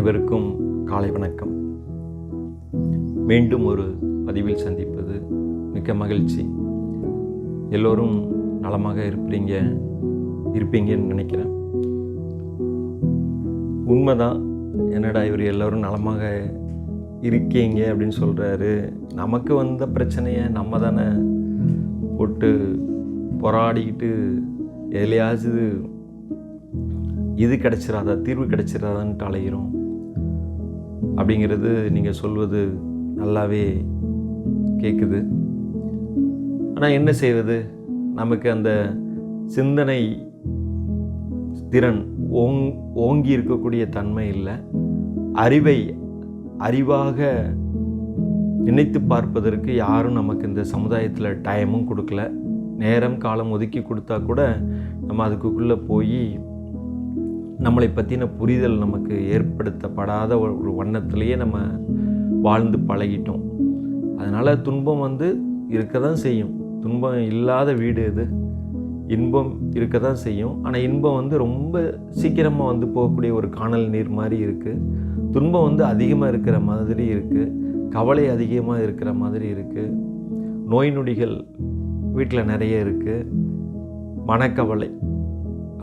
அனைவருக்கும் காலை வணக்கம். மீண்டும் ஒரு பதிவில் சந்திப்பது மிக்க மகிழ்ச்சி. எல்லோரும் நலமாக இருப்பீங்கன்னு நினைக்கிறேன். உண்மைதான். என்னடா இவர் எல்லோரும் நலமாக இருக்கீங்க அப்படின்னு சொல்கிறாரு. நமக்கு வந்த பிரச்சனையை நம்ம தானே போட்டு போராடிக்கிட்டு எதுலையாவது இது கிடைச்சிடாதா, தீர்வு கிடைச்சிடாதான்ட்டு அலைகிறோம். அப்படிங்கிறது நீங்கள் சொல்வது நல்லாவே கேட்குது. ஆனால் என்ன செய்வது? நமக்கு அந்த சிந்தனை திறன் ஓங்கி இருக்கக்கூடிய தன்மை இல்லை. அறிவாக நினைத்து பார்ப்பதற்கு யாரும் நமக்கு இந்த சமுதாயத்தில் டைமும் கொடுக்கல. நேரம் காலம் ஒதுக்கி கொடுத்தா கூட நம்ம அதுக்குள்ளே போய் நம்மளை பற்றின புரிதல் நமக்கு ஏற்படுத்தப்படாத ஒரு வண்ணத்திலேயே நம்ம வாழ்ந்து பழகிட்டோம். அதனால் துன்பம் இருக்க தான் செய்யும். துன்பம் இல்லாத வீடு இது. இன்பம் இருக்க தான் செய்யும். ஆனால் இன்பம் ரொம்ப சீக்கிரமாக போகக்கூடிய ஒரு காணல் நீர் மாதிரி இருக்குது. துன்பம் அதிகமாக இருக்கிற மாதிரி இருக்குது. கவலை அதிகமாக இருக்கிற மாதிரி இருக்குது. நோய் நொடிகள் வீட்டில் நிறைய இருக்குது. மனக்கவலை,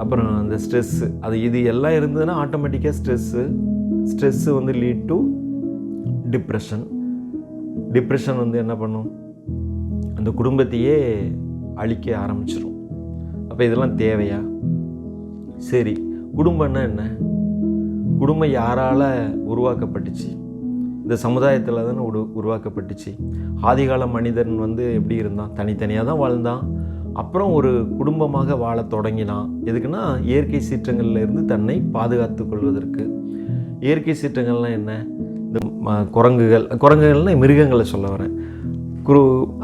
அப்புறம் அந்த ஸ்ட்ரெஸ்ஸு, இது எல்லாம் இருந்ததுன்னா ஆட்டோமேட்டிக்காக ஸ்ட்ரெஸ்ஸு லீட் டு டிப்ரெஷன் என்ன பண்ணும்? அந்த குடும்பத்தையே அழிக்க ஆரம்பிச்சிடும். அப்போ இதெல்லாம் தேவையா? சரி, குடும்பம்னா என்ன? குடும்பம் யாரால் உருவாக்கப்பட்டுச்சு? இந்த சமுதாயத்தில் தானே உருவாக்கப்பட்டுச்சு. ஆதிகால மனிதன் எப்படி இருந்தான்? தனித்தனியாக தான் வாழ்ந்தான். அப்புறம் ஒரு குடும்பமாக வாழ தொடங்கினான். எதுக்குன்னா இயற்கை சீற்றங்கள்ல இருந்து தன்னை பாதுகாத்து கொள்வதற்கு. இயற்கை சீற்றங்கள்லாம் என்ன? இந்த குரங்குகள்னால் மிருகங்களை சொல்ல வரேன்.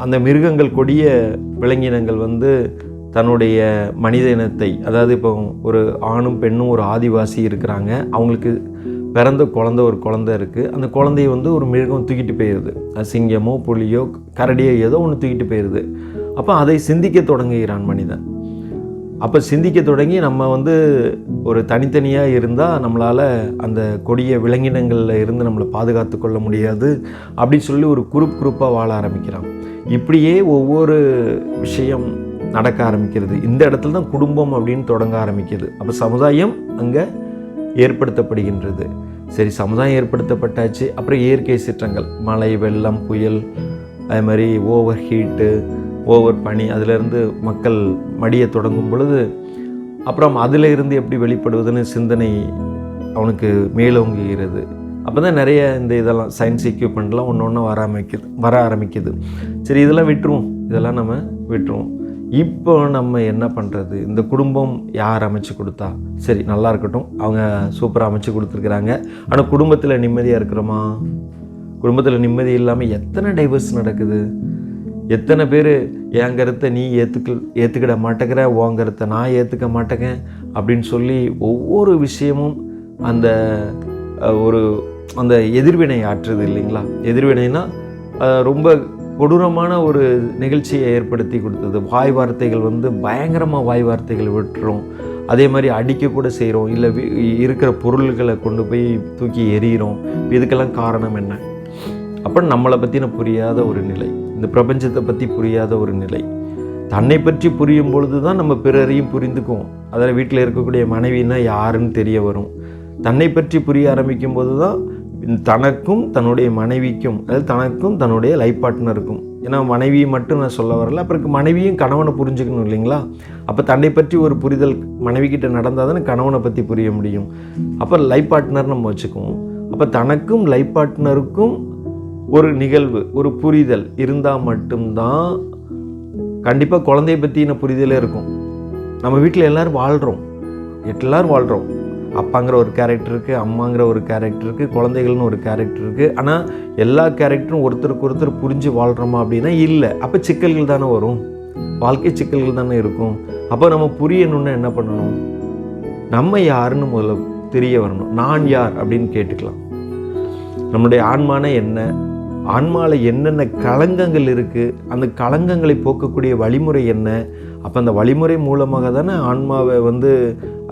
அந்த மிருகங்கள், கொடிய விலங்கினங்கள் தன்னுடைய மனித இனத்தை, அதாவது இப்போ ஒரு ஆணும் பெண்ணும் ஒரு ஆதிவாசி இருக்கிறாங்க. அவங்களுக்கு பிறந்த ஒரு குழந்தை இருக்குது. அந்த குழந்தைய ஒரு மிருகம் தூக்கிட்டு போயிடுது. சிங்கமோ புலியோ கரடியோ ஏதோ ஒன்று தூக்கிட்டு போயிடுது. அப்போ அதை சிந்திக்க தொடங்குகிறான் மனிதன். அப்போ சிந்திக்க தொடங்கி நம்ம ஒரு தனித்தனியாக இருந்தால் நம்மளால் அந்த கொடிய விலங்கினங்களில் இருந்து நம்மளை பாதுகாத்து கொள்ள முடியாது அப்படின்னு சொல்லி ஒரு குரூப்பாக வாழ ஆரம்பிக்கிறான். இப்படியே ஒவ்வொரு விஷயம் நடக்க ஆரம்பிக்கிறது. இந்த இடத்துல தான் குடும்பம் அப்படின்னு தொடங்க ஆரம்பிக்கிறது. அப்போ சமுதாயம் அங்கே ஏற்படுத்தப்படுகின்றது. சரி, சமுதாயம் ஏற்படுத்தப்பட்டாச்சு. அப்புறம் இயற்கை சீற்றங்கள், மழை, வெள்ளம், புயல், அது மாதிரி ஓவர் ஹீட்டு, ஓவர் பனி, அதிலிருந்து மக்கள் மடிய தொடங்கும் பொழுது அப்புறம் அதில் இருந்து எப்படி வெளிப்படுவதுன்னு சிந்தனை அவனுக்கு மேலோங்குகிறது. அப்போ தான் நிறைய இதெல்லாம் சயின்ஸ் எக்யூப்மெண்ட்லாம் ஒன்று வர ஆரம்பிக்குது. சரி, இதெல்லாம் நம்ம விட்டுருவோம். இப்போ நம்ம என்ன பண்ணுறது? இந்த குடும்பம் யார் அமைச்சு கொடுத்தா? சரி, நல்லா இருக்கட்டும், அவங்க சூப்பராக அமைச்சு கொடுத்துருக்குறாங்க. ஆனால் குடும்பத்தில் நிம்மதியாக இருக்கிறோமா? குடும்பத்தில் நிம்மதி இல்லாமல் எத்தனை டைவர்ஸ் நடக்குது? எத்தனை பேர் என் கருத்தை நீ ஏற்றுக்கிட மாட்டேங்கிற, உன் கருத்தை நான் ஏற்றுக்க மாட்டேங்க அப்படின்னு சொல்லி ஒவ்வொரு விஷயமும் அந்த எதிர்வினை ஆற்றுது இல்லைங்களா? எதிர்வினைனா ரொம்ப கொடூரமான ஒரு நிகழ்ச்சியை ஏற்படுத்தி கொடுத்தது. வாய் வார்த்தைகள் பயங்கரமாக வாய் வார்த்தைகள் விட்டுறோம். அதே மாதிரி அடிக்க கூட செய்கிறோம். இல்லை இருக்கிற பொருள்களை கொண்டு போய் தூக்கி எறிகிறோம். இதுக்கெல்லாம் காரணம் என்ன? அப்போ நம்மளை பற்றின புரியாத ஒரு நிலை, இந்த பிரபஞ்சத்தை பற்றி புரியாத ஒரு நிலை. தன்னை பற்றி புரியும் பொழுது தான் நம்ம பிறரையும் புரிந்துக்குவோம். அதில் வீட்டில் இருக்கக்கூடிய மனைவினா யாருன்னு தெரிய வரும். தன்னை பற்றி புரிய ஆரம்பிக்கும் போது தான் தனக்கும் தன்னுடைய மனைவிக்கும், அதாவது தனக்கும் தன்னுடைய லைஃப் பார்ட்னருக்கும், ஏன்னா மனைவியை மட்டும் நான் சொல்ல வரல, அப்புறம் மனைவியும் கணவனை புரிஞ்சுக்கணும் இல்லைங்களா? அப்போ தன்னை பற்றி ஒரு புரிதல் மனைவிக்கிட்ட நடந்தால் தானே கணவனை பற்றி புரிய முடியும். அப்போ லைஃப் பார்ட்னர் நம்ம வச்சுக்குவோம். அப்போ தனக்கும் லைஃப் பார்ட்னருக்கும் ஒரு நிகழ்வு, ஒரு புரிதல் இருந்தால் மட்டும்தான் கண்டிப்பாக குழந்தைய பற்றின புரிதலே இருக்கும். நம்ம வீட்டில் எல்லோரும் வாழ்கிறோம். அப்பாங்கிற ஒரு கேரக்டர் இருக்குது, அம்மாங்கிற ஒரு கேரக்டர் இருக்குது, குழந்தைகள்னு ஒரு கேரக்டர் இருக்குது. ஆனால் எல்லா கேரக்டரும் ஒருத்தருக்கு ஒருத்தர் புரிஞ்சு வாழ்கிறோமா அப்படின்னா இல்லை. அப்போ சிக்கல்கள் தானே வரும், வாழ்க்கை சிக்கல்கள் தானே இருக்கும். அப்போ நம்ம புரியணுன்னா என்ன பண்ணணும்? நம்ம யாருன்னு முதல்ல தெரிய வரணும். நான் யார் அப்படின்னு கேட்டுக்கலாம். நம்முடைய ஆன்மான என்ன, ஆன்மாவில் என்னென்ன களங்கங்கள் இருக்குது, அந்த களங்கங்களை போக்கக்கூடிய வழிமுறை என்ன. அப்போ அந்த வழிமுறை மூலமாக தானே ஆன்மாவை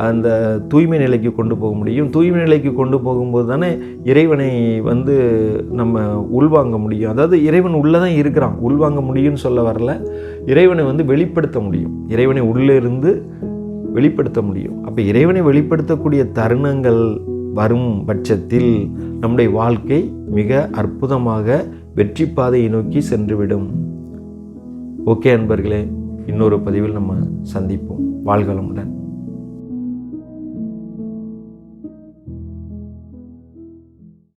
அந்த தூய்மை நிலைக்கு கொண்டு போக முடியும். தூய்மை நிலைக்கு கொண்டு போகும்போது தானே இறைவனை நம்ம உள்வாங்க முடியும். அதாவது இறைவன் உள்ளே தான் இருக்கிறான், உள்வாங்க முடியும்னு சொல்ல வரல. இறைவனை வெளிப்படுத்த முடியும், இறைவனை உள்ளே இருந்து வெளிப்படுத்த முடியும். அப்போ இறைவனை வெளிப்படுத்தக்கூடிய தருணங்கள் வரும் பட்சத்தில் நம்முடைய வாழ்க்கை மிக அற்புதமாக வெற்றி பாதையை நோக்கி சென்றுவிடும். ஓகே அன்பர்களே, இன்னொரு பதிவில் நம்ம சந்திப்போம். வாழ்க வளமுடன்.